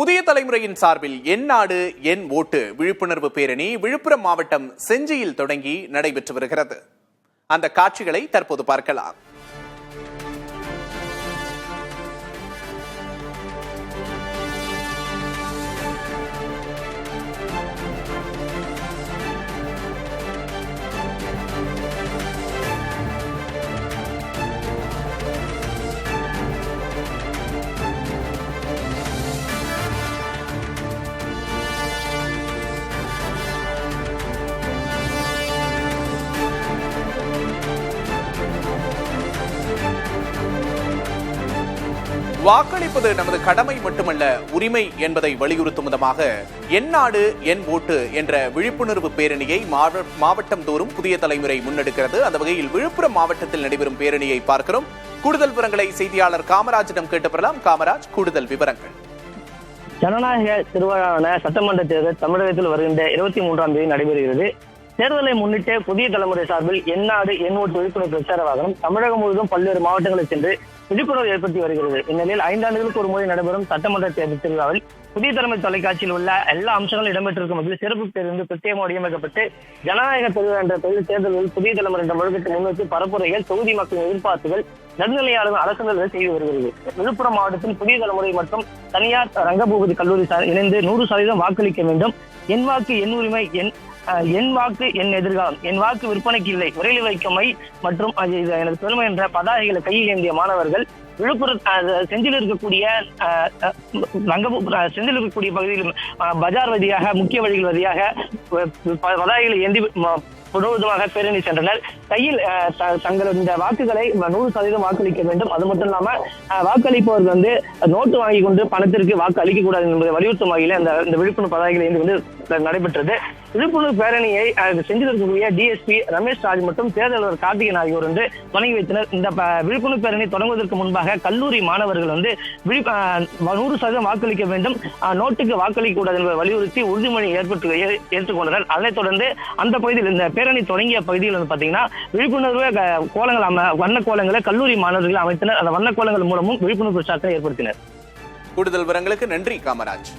புதிய தலைமுறையின் சார்பில் என் நாடு என் ஓட்டு விழிப்புணர்வு பேரணி விழுப்புரம் மாவட்டம் செஞ்சியில் தொடங்கி நடைபெற்று வருகிறது. அந்த காட்சிகளை தற்போது பார்க்கலாம். வாக்களிப்பது நமது கடமை மட்டுமல்ல, உரிமை என்பதை வலியுறுத்தும் விதமாக என் நாடு என் ஓட்டு என்ற விழிப்புணர்வு பேரணியை மாவட்டம் தோறும் புதிய தலைமுறை முன்னெடுக்கிறது. அந்த வகையில் விழுப்புரம் மாவட்டத்தில் நடைபெறும் பேரணியை பார்க்கிறோம். கூடுதல் விவரங்களை செய்தியாளர் காமராஜிடம் கேட்டு பெறலாம். காமராஜ், கூடுதல் விவரங்கள். ஜனநாயக திருவிழாவான சட்டமன்ற தேர்தல் தமிழகத்தில் வருகின்ற 23ஆம் தேதி நடைபெறுகிறது. தேர்தலை முன்னிட்டு புதிய தலைமுறை சார்பில் என் நாடு என் ஓட்டு விழிப்புணர்வு பிரச்சார வாகனம் தமிழகம் முழுவதும் பல்வேறு மாவட்டங்களில் சென்று விழிப்புணர்வு ஏற்படுத்தி வருகிறது. இந்நிலையில் 5 ஆண்டுகளுக்கு ஒரு முறை நடைபெறும் சட்டமன்ற தேர்தல் திருவிழாவில் புதிய தலைமை தொலைக்காட்சியில் உள்ள எல்லா அம்சங்களும் இடம்பெற்றிருக்கும் வகையில் சிறப்பு பேருந்து பிரத்யேகமாக வடிவமைக்கப்பட்டு ஜனநாயக திருவிழா என்ற பெயரில் தேர்தலில் புதிய தலைமுறை என்ற முழக்கத்தை முன்வைத்து பரப்புரைகள், தொகுதி மக்களின் எதிர்பார்ப்புகள், நடுநிலையாளர்கள் அரசுகள் செய்து வருகிறது. விழுப்புரம் மாவட்டத்தில் புதிய தலைமுறை மற்றும் தனியார் ரங்கபூபதி கல்லூரி இணைந்து 100% வாக்களிக்க வேண்டும். என் வாக்கு என் உரிமை, என் வாக்கு என் எதிர்காலம், என் வாக்கு விற்பனைக்கு இல்லை, விரைவில் வைக்கமை மற்றும் எனக்கு பெருமை என்ற பதாகைகளை கையில் ஏந்திய மாணவர்கள் விழுப்புரம் செஞ்சில் இருக்கக்கூடிய பகுதியில் பஜார் வழியாக முக்கிய வழிகள் வழியாக பதாகைகளை ஏந்தி முழுவதுமாக பேரணி சென்றனர். கையில் தங்களுடைய வாக்குகளை 100% வாக்களிக்க வேண்டும். அது மட்டும் இல்லாம வாக்களிப்பவர்கள் நோட்டு வாங்கி கொண்டு பணத்திற்கு வாக்கு அளிக்க கூடாது என்பதை வலியுறுத்தும் வகையில் இந்த விழிப்புணர்வு பதாகைகளை நடைபெற்றது. விழிப்புணர்வு பேரணியை செஞ்சில் இருக்கக்கூடிய டிஎஸ்பி ரமேஷ் ராஜ் மற்றும் தேர்தல் கார்த்திகேயன் ஆகியோர் தொடங்கி வைத்தனர். இந்த விழிப்புணர்வு பேரணி தொடங்குவதற்கு முன்பாக கல்லூரி மாணவர்கள் 100% வாக்களிக்க வேண்டும், நோட்டுக்கு வாக்களிக்க கூடாது என்பதை வலியுறுத்தி உறுதிமொழி ஏற்றுக்கொண்டனர். அதனைத் தொடர்ந்து அந்த பகுதியில் இந்த பேரணி தொடங்கிய பகுதியில் பாத்தீங்கன்னா விழிப்புணர்வு கோலங்கள் வண்ண கோலங்களை கல்லூரி மாணவர்கள் அமைத்தனர். அந்த வண்ண கோலங்கள் மூலமும் விழிப்புணர்வு பிரச்சாரத்தை ஏற்படுத்தினர். கூடுதல் விவரங்களுக்கு நன்றி காமராஜ்.